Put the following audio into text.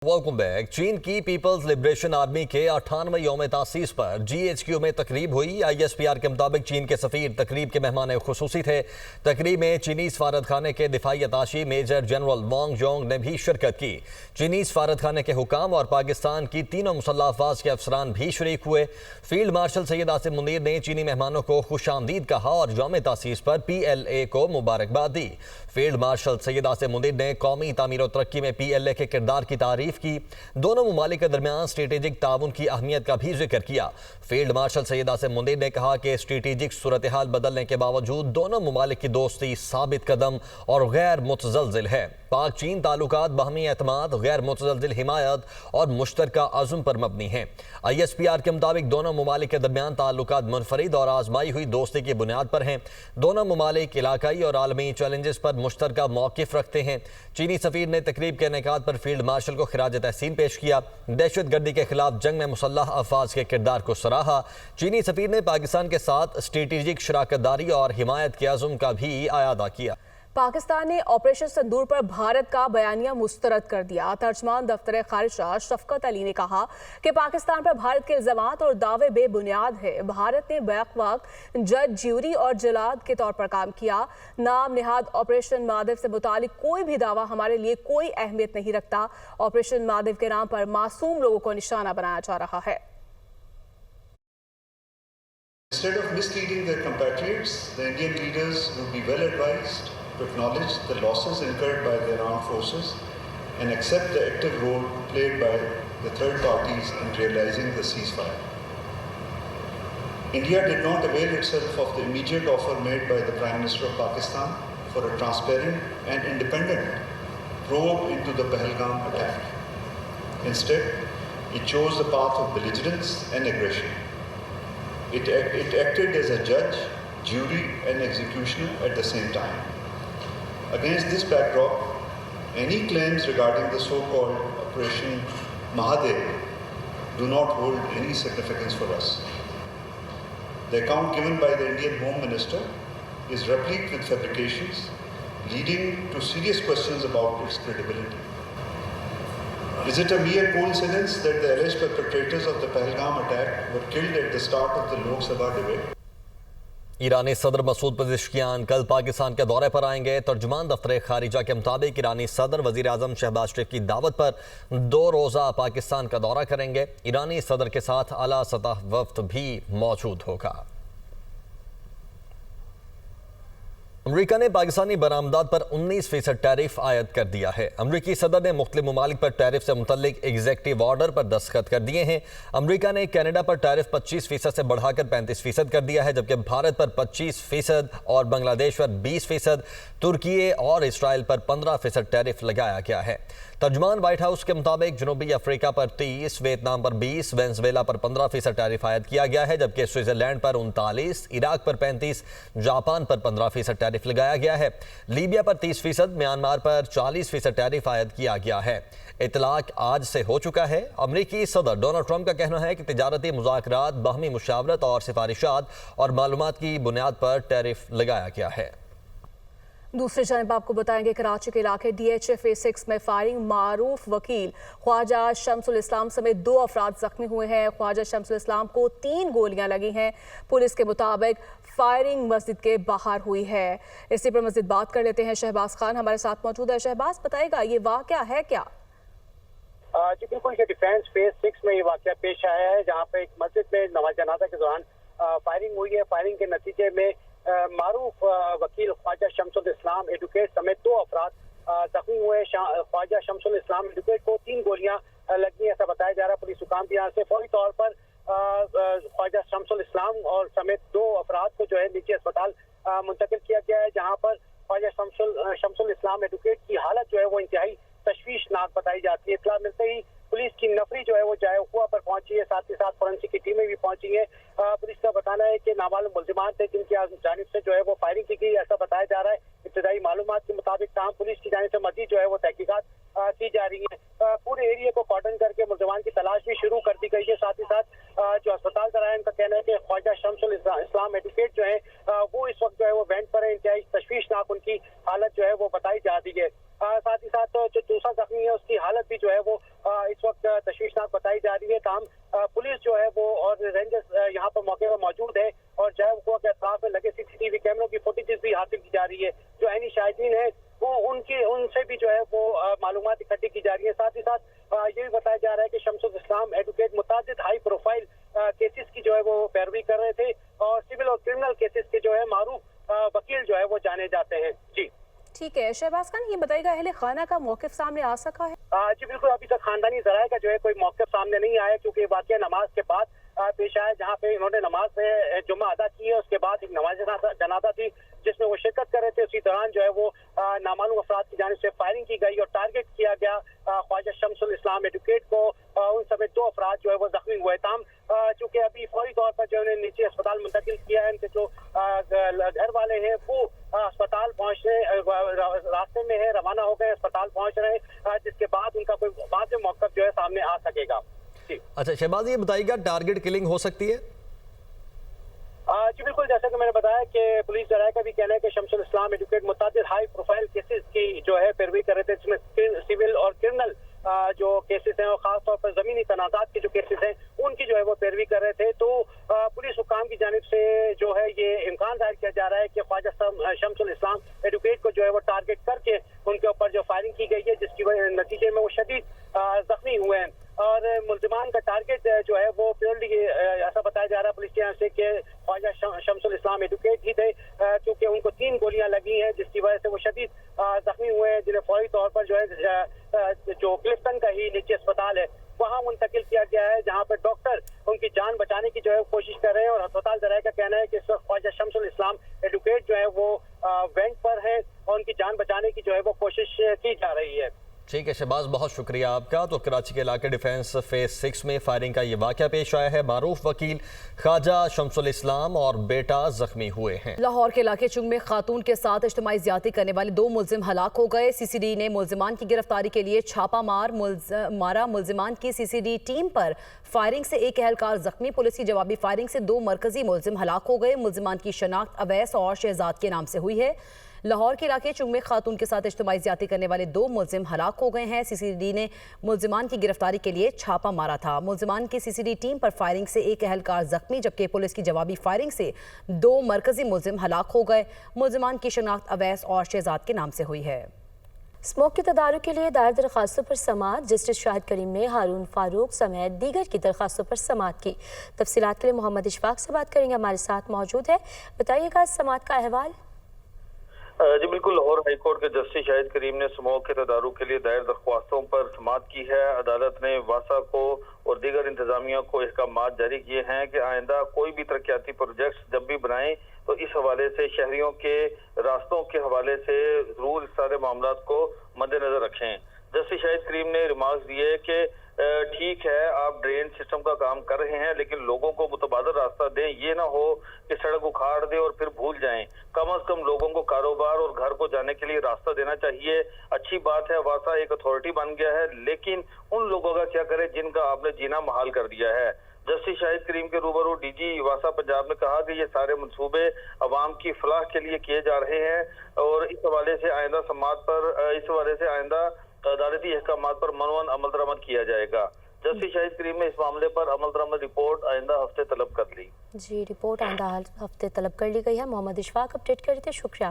Welcome back. चीन की peoples liberation army के 98वें यौम तासीस पर GHQ में तकरीब हुई। ISPR के मुताबिक चीन के सफीर तकरीब के मेहमान खुसूसी थे। तकरीब में चीनी सफारत खाने के दिफाई अताशी मेजर जनरल वांग जोंग ने भी शिरकत की। चीनी सफारत खाने के हुकाम और पाकिस्तान की तीनों मुसल्लह अफवाज के अफसरान भी शरीक हुए। फील्ड मार्शल सैयद आसिम मुनीर ने चीनी मेहमानों को खुशामदीद कहा और यौम तासीस पर PLA को मुबारकबाद दी। फील्ड मार्शल सैयद आसिम मुनीर ने कौमी तामीर और तरक्की में PLA के किरदार की तारीफ की। दोनों मुमालिक के दरमियान स्ट्रेटेजिक ताउन की अहमियत का भी जिक्र किया। फील्ड मार्शल सैयद आसिम मुनीर ने कहा कि स्ट्रेटेजिक सूरत हाल बदलने के बावजूद दोनों मुमालिक की दोस्ती साबित कदम और गैर मुतज़लज़िल है। पाक चीन ताल्लुकात बाहमी एतमाद, गैर मुतज़लज़िल हिमायत और मुश्तरका अज़्म पर मबनी है। ISPR के मुताबिक दोनों मुमालिक के दरमियान ताल्लुकात मुनफरिद और आजमाई हुई दोस्ती की बुनियाद पर हैं। दोनों मुमालिक इलाकाई और आलमी चैलेंजेस पर मुश्तरका मौक़िफ़ रखते हैं। चीनी सफ़ीर ने तकरीब के इनेकाद पर फील्ड मार्शल को खिराज तहसीन पेश किया। दहशत गर्दी के खिलाफ जंग में मुसल्लह अफवाज के किरदार को सराहा। चीनी सफ़ीर ने पाकिस्तान के साथ स्ट्रेटेजिक शराकतदारी और हिमायत के अज़्म का भी आयादा किया। पाकिस्तान ने ऑपरेशन सिंदूर पर भारत का बयानिया मुस्तरद कर दिया। तर्जमान दफ्तर खारिजा शफकत अली ने कहा कि पाकिस्तान पर भारत के इल्जामात और दावे बेबुनियाद है। भारत ने बैक वक्त जज, ज्यूरी और जलाद के तौर पर काम किया। नाम निहाद ऑपरेशन मादिव से मुतालिक कोई भी दावा हमारे लिए कोई अहमियत नहीं रखता। ऑपरेशन मादिव के नाम पर मासूम लोगों को निशाना बनाया जा रहा है। Instead of misleading their compatriots, the Indian leaders would be well advised to acknowledge the losses incurred by their armed forces and accept the active role played by the third parties in realizing the ceasefire. India did not avail itself of the immediate offer made by the Prime Minister of Pakistan for a transparent and independent probe into the Pahalgam attack. Instead, it chose the path of belligerence and aggression. It acted as a judge, jury and executioner at the same time. Against this backdrop, any claims regarding the so-called Operation Mahadev do not hold any significance for us. The account given by the Indian Home Minister is replete with fabrications, leading to serious questions about its credibility. Is it a mere coincidence that the alleged perpetrators of the Pahalgam attack were killed at the start of the Lok Sabha debate? ईरानी सदर मसूद पज़ेश्कियान कल पाकिस्तान के दौरे पर आएंगे। तर्जुमान दफ्तर खारिजा के मुताबिक ईरानी सदर वज़ीर आज़म शहबाज शरीफ की दावत पर 2 रोज़ा पाकिस्तान का दौरा करेंगे। ईरानी सदर के साथ आला सतह वफ्द भी मौजूद होगा। अमरीका ने पाकिस्तानी बरामदात पर 19% टैरिफ आयद कर दिया है। अमरीकी सदर ने मुख्तलिफ ममालिक पर टैरिफ से मुतल्लिक एग्जेक्टिव ऑर्डर पर दस्तखत कर दिए हैं। अमरीका ने कनाडा पर टैरिफ 25% से बढ़ाकर 35% कर दिया है, जबकि भारत पर 25% और बांग्लादेश पर 20%, तुर्की और इसराइल पर 15% टैरिफ लगाया गया है। तर्जुमान व्हाइट हाउस के मुताबिक जनूबी अफ्रीका पर 30%, वियतनाम पर 20%, वेनेजुएला पर 15% टैरिफ आयद किया गया है, जबकि स्विट्जरलैंड पर 39%, इराक पर 35%, जापान पर 15% टैरिफ लगाया गया है। लीबिया पर 30%, म्यांमार पर 40% टैरिफ आयद किया गया है। इतलाक आज से हो चुका है। अमरीकी सदर डोनाल्ड ट्रंप का कहना है कि तिजारती मुज़ाकरात, बाहमी मुशावरत और सिफारिशात और मालूमात की बुनियाद पर टैरिफ लगाया गया है। दूसरी जानब आपको बताएंगे कराची के इलाके DHFA 6 में फायरिंग, मारूफ वकील ख्वाजा शम्सुल इस्लाम समेत 2 अफराद जख्मी हुए हैं। ख्वाजा शम्सुल इस्लाम को 3 गोलियां लगी हैं। पुलिस के मुताबिक फायरिंग मस्जिद के बाहर हुई है। इसी पर मज़ीद बात कर लेते हैं। शहबाज खान हमारे साथ मौजूद है। शहबाज, बताएगा ये वाक़या है क्या? जी बिल्कुल, ये डिफेंस फेज 6 में ये वाक़या पेश आया है, जहाँ पे एक मस्जिद में नमाज जनाजा के दौरान फायरिंग हुई है। फायरिंग के नतीजे में मारूफ वकील ख्वाजा शम्सुल इस्लाम एडवोकेट समेत 2 अफराद जख्मी हुए। ख्वाजा शम्सुल इस्लाम एडवोकेट को 3 गोलियां लगी, ऐसा बताया जा रहा है। पुलिस हुकाम भी यहाँ से फौरी तौर पर ख्वाजा शम्सुल इस्लाम और समेत 2 अफराद को जो है निजी अस्पताल मुंतकिल किया गया है, जहाँ पर ख्वाजा शम्सुल इस्लाम एडवोकेट की हालत जो है वो इंतहाई तशवीशनाक बताई जाती है। इत्तला मिलते ही पुलिस की नफरी जो है वो जाए हुआ पर पहुंची है, साथ ही साथ फोरेंसिक की टीमें भी पहुंची हैं। पुलिस का बताना है कि नामालूम मुल्जिमान थे जिनकी जानिब से जो है वो फायरिंग की गई, ऐसा बताया जा रहा है। इब्तदाई मालूमात के मुताबिक तमाम पुलिस की जानिब से मजीद जो है वो तहकीकात की जा रही है। पूरे एरिया को कॉर्डन करके मुल्जिमान की तलाश भी शुरू कर दी गई है। साथ ही साथ जो अस्पताल का है उनका कहना है कि ख्वाजा शम्सुल इस्लाम एडवोकेट जो है वो इस वक्त जो है वो वेंट पर है। इंतहाई तशवीशनाक उनकी हालत जो है वो बताई जा रही है। साथ ही साथ जो दूसरा जख्मी है उसकी हालत भी जो है वो इस वक्त तशवीशनाक बताई जा रही है। ताहम पुलिस जो है वो और रेंजर्स यहाँ पर मौके पर मौजूद है और जो है वो के अतराफ में लगे सीसीटीवी कैमरों की फुटेजेस भी हासिल की जा रही है। जो ऐनी शाहिदीन है वो उनसे भी जो है वो मालूमात इकट्ठी की जा रही है। साथ ही साथ ये भी बताया जा रहा है कि शमसुल इस्लाम एडवोकेट मुतादिद हाई प्रोफाइल केसेस की जो है वो पैरवी कर रहे थे और सिविल और क्रिमिनल केसेस के जो है मारूफ वकील जो है वो जाने जाते हैं। जी ठीक है, शहबाज खान ये बताइएगा अहले खाना का मौकिफ सामने आ सका है? जी बिल्कुल, अभी तक खानदानी जराये का जो है कोई मौके सामने नहीं आया क्योंकि वाकया नमाज के बाद पेश आया, जहाँ पे इन्होंने नमाज जुम्मा अदा की है। उसके बाद एक नमाज जनाजा थी जिसमें वो शिरकत कर रहे थे। उसी दौरान जो है वो नामालूम अफराद की जानिब से फायरिंग की गई और टारगेट किया गया ख्वाजा शमसुल इस्लाम एडवोकेट को। उन समेत 2 अफराद जो है वो जख्मी हुए। ताम चूंकि अभी फौरी तौर पर जो उन्हें निजी अस्पताल मुंतकिल किया है, उनके जो घर वाले हैं वो अस्पताल पहुंचने रास्ते में है, रवाना हो गए, अस्पताल पहुंच रहे हैं, जिसके बाद उनका कोई बाद में मौका जो है सामने आ सकेगा। अच्छा शहबाज, ये बताइएगा टारगेट किलिंग हो सकती है? जी बिल्कुल, जैसा कि मैंने बताया कि पुलिस जराये का भी कहना है कि शमसुल इस्लाम एडवोकेट मुतादिद हाई प्रोफाइल केसेस की जो है पैरवी कर रहे थे, जिसमें सिविल और क्रिमिनल जो केसेस हैं और खासतौर पर जमीनी तनाजात के जो केसेस हैं उनकी जो है वो पैरवी कर रहे थे। तो पुलिस हुकाम की जानिब से जो है ये इम्कान जाहिर किया जा रहा है कि ख्वाजा शमसुल इस्लाम एडवोकेट को जो है वो टारगेट करके उनके ऊपर जो फायरिंग की गई है, जिसकी नतीजे में वो शदीद जख्मी हुए हैं। और मुल्जिमान का टारगेट जो है वो प्योरली ऐसा बताया जा रहा है पुलिस की यहाँ से कि ख्वाजा शमसुल इस्लाम एडवोकेट ही थे, क्योंकि उनको 3 गोलियां लगी हैं जिसकी वजह से वो शदीद जख्मी हुए हैं, जिन्हें फौरी तौर पर जो है जो क्लिफ्टन का ही निजी अस्पताल है वहाँ मुंतकिल किया गया है, जहाँ पर डॉक्टर उनकी जान बचाने की जो है कोशिश कर रहे हैं। और अस्पताल जराये का कहना है कि इस वक्त ख्वाजा शमसुल इस्लाम एडवोकेट जो है वो वेंट पर है और उनकी जान बचाने की जो है वो कोशिश की जा रही है। ठीक है शहबाज, बहुत शुक्रिया आपका। तो कराची के इलाके डिफेंस फेज 6 में फायरिंग का ये वाक़या पेश आया है। मारूफ वकील ख्वाजा शमसुल इस्लाम और बेटा जख्मी हुए हैं। लाहौर के इलाके चुंग में खातून के साथ इज्तिमाई ज़्यादती करने वाले 2 मुल्जिम हलाक हो गए। सीसीडी ने मुल्जिमान की गिरफ्तारी के लिए छापा मारा। मुल्जिमान की सीसीडी टीम पर फायरिंग से एक एहलकार जख्मी। पुलिस की जवाबी फायरिंग से 2 मरकजी मुल्जिम हलाक हो गए। मुल्जिमान की शनाख्त अवैस और शहजाद के नाम से हुई है। लाहौर के इलाके चुंग में खातून के साथ इज्तिमाई ज़्यादती करने वाले 2 मुल्जिम हलाक हो गए हैं। सीसीडी ने मुल्जिमान की गिरफ्तारी के लिए छापा मारा था। मुल्जिमान की सीसीडी टीम पर फायरिंग से एक एहलकार जख्मी, जबकि पुलिस की जवाबी फायरिंग से 2 मरकजी मुल्जिम हलाक हो गए। मुल्जिमान की शनाख्त अवैस और शहजाद के नाम से हुई है। स्मोक के तदारुक के लिए दायर दरखास्तों पर समाअत। जस्टिस शाहिद करीम ने हारून फारूक समेत दीगर की दरखास्तों पर समाअत की। तफसीलात के लिए मोहम्मद इशफाक से बात करेंगे, हमारे साथ मौजूद है। बताइएगा समाअत का अहवाल। जी बिल्कुल, लाहौर हाईकोर्ट के जस्टिस शाहिद करीम ने स्मोक के तदारुक के लिए दायर दरख्वास्तों पर समाअत की है। अदालत ने वासा को और दीगर इंतजामिया को अहकामात जारी किए हैं कि आइंदा कोई भी तरक्याती प्रोजेक्ट जब भी बनाएं तो इस हवाले से शहरियों के रास्तों के हवाले से जरूर इस सारे मामला को मद्देनजर रखें। जस्टिस शाहिद करीम ने रिमार्क्स दिए कि ठीक है आप ड्रेन सिस्टम का काम कर रहे हैं, लेकिन लोगों को मुतबादल रास्ता दें। ये ना हो कि सड़क उखाड़ दे और फिर भूल जाएं। कम से कम लोगों को कारोबार और घर को जाने के लिए रास्ता देना चाहिए। अच्छी बात है वासा एक अथॉरिटी बन गया है, लेकिन उन लोगों का क्या करें जिनका आपने जीना महाल कर दिया है। जस्टिस शाहिद करीम के रूबरू डीजी वासा पंजाब ने कहा कि ये सारे मंसूबे अवाम की फलाह के लिए किए जा रहे हैं और इस हवाले से आइंदा अदालती अहकामात पर मनवन अमल दरामद किया जाएगा। जस्टिस शाहिद करीम ने इस मामले पर अमल दरामद रिपोर्ट आइंदा हफ्ते तलब कर ली। जी, रिपोर्ट आइंदा हफ्ते तलब कर ली गई है। मोहम्मद इशफाक अपडेट कर रहे थे, शुक्रिया।